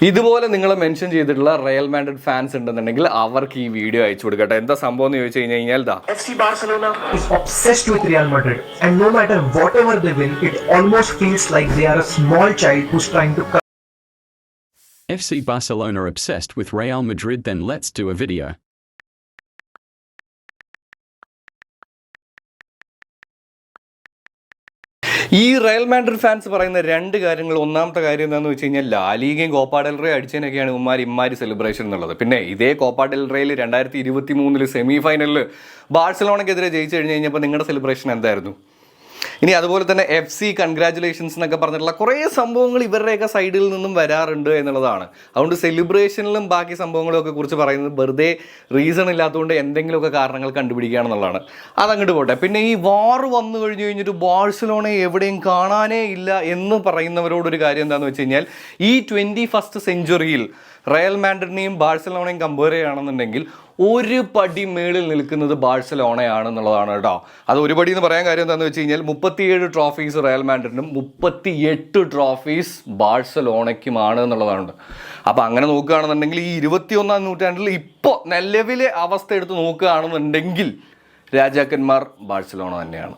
ഇതുപോലെ നിങ്ങൾ മെൻഷൻ ചെയ്തിട്ടുള്ള റയൽ മാഡ്രിഡ് ഫാൻസ് ഉണ്ടെന്നുണ്ടെങ്കിൽ അവർക്ക് ഈ വീഡിയോ അയച്ചു കൊടുക്കട്ടെ. എന്താ സംഭവം എന്ന് ചോദിച്ചു കഴിഞ്ഞാൽ FC Barcelona is obsessed with Real Madrid and no matter whatever they win, it almost feels like they are a small child who's trying to FC Barcelona obsessed with Real Madrid, then let's do a video. ഈ Real Madrid fans പറയുന്ന രണ്ട് കാര്യങ്ങൾ. ഒന്നാമത്തെ കാര്യം എന്താണെന്ന് വെച്ച് കഴിഞ്ഞാൽ ലാലിഗയും Copa del Rey അടിച്ചതിനൊക്കെയാണ് ഇമ്മാരി celebration എന്നുള്ളത്. പിന്നെ ഇതേ കോപ്പ ഡെൽ റേയിൽ 2023 സെമി ഫൈനലിൽ ബാഴ്സലോണയ്ക്കെതിരെ ജയിച്ചു കഴിഞ്ഞ് കഴിഞ്ഞപ്പോൾ നിങ്ങളുടെ സെലിബ്രേഷൻ എന്തായിരുന്നു? ഇനി അതുപോലെ തന്നെ FC കൺഗ്രാറ്റുലേഷൻസ് എന്നൊക്കെ പറഞ്ഞിട്ടുള്ള കുറേ സംഭവങ്ങൾ ഇവരുടെയൊക്കെ സൈഡിൽ നിന്നും വരാറുണ്ട് എന്നുള്ളതാണ്. അതുകൊണ്ട് സെലിബ്രേഷനിലും ബാക്കി സംഭവങ്ങളൊക്കെ കുറിച്ച് പറയുന്നത് വെറുതെ റീസൺ ഇല്ലാത്തതുകൊണ്ട് എന്തെങ്കിലുമൊക്കെ കാരണങ്ങൾ കണ്ടുപിടിക്കുകയാണെന്നുള്ളതാണ്. അതങ്ങോട്ട് പോട്ടെ. പിന്നെ ഈ വാർ വന്നു കഴിഞ്ഞിട്ട് ബാഴ്സലോണയെ എവിടെയും കാണാനേ ഇല്ല എന്ന് പറയുന്നവരോടൊരു കാര്യം എന്താണെന്ന് വെച്ച് കഴിഞ്ഞാൽ ഈ 21st സെഞ്ച്വറിയിൽ റയൽ മാഡ്രിഡിനെയും ബാഴ്സലോണയും കമ്പയർ ചെയ്യുകയാണെന്നുണ്ടെങ്കിൽ ഒരു പടി മേളിൽ നിൽക്കുന്നത് ബാഴ്സലോണയാണെന്നുള്ളതാണ് കേട്ടോ. അത് ഒരു പടി എന്ന് പറയാൻ കാര്യം എന്താണെന്ന് വെച്ച് കഴിഞ്ഞാൽ 37 ട്രോഫീസ് റയൽ മാഡ്രിഡിനും 38 ട്രോഫീസ് ബാഴ്സലോണയ്ക്കുമാണ് എന്നുള്ളതാണ്. അപ്പോൾ അങ്ങനെ നോക്കുകയാണെന്നുണ്ടെങ്കിൽ ഈ 21ാം നൂറ്റാണ്ടിൽ ഇപ്പോൾ നിലവിലെ അവസ്ഥ എടുത്ത് നോക്കുകയാണെന്നുണ്ടെങ്കിൽ രാജാക്കന്മാർ ബാഴ്സലോണ തന്നെയാണ്.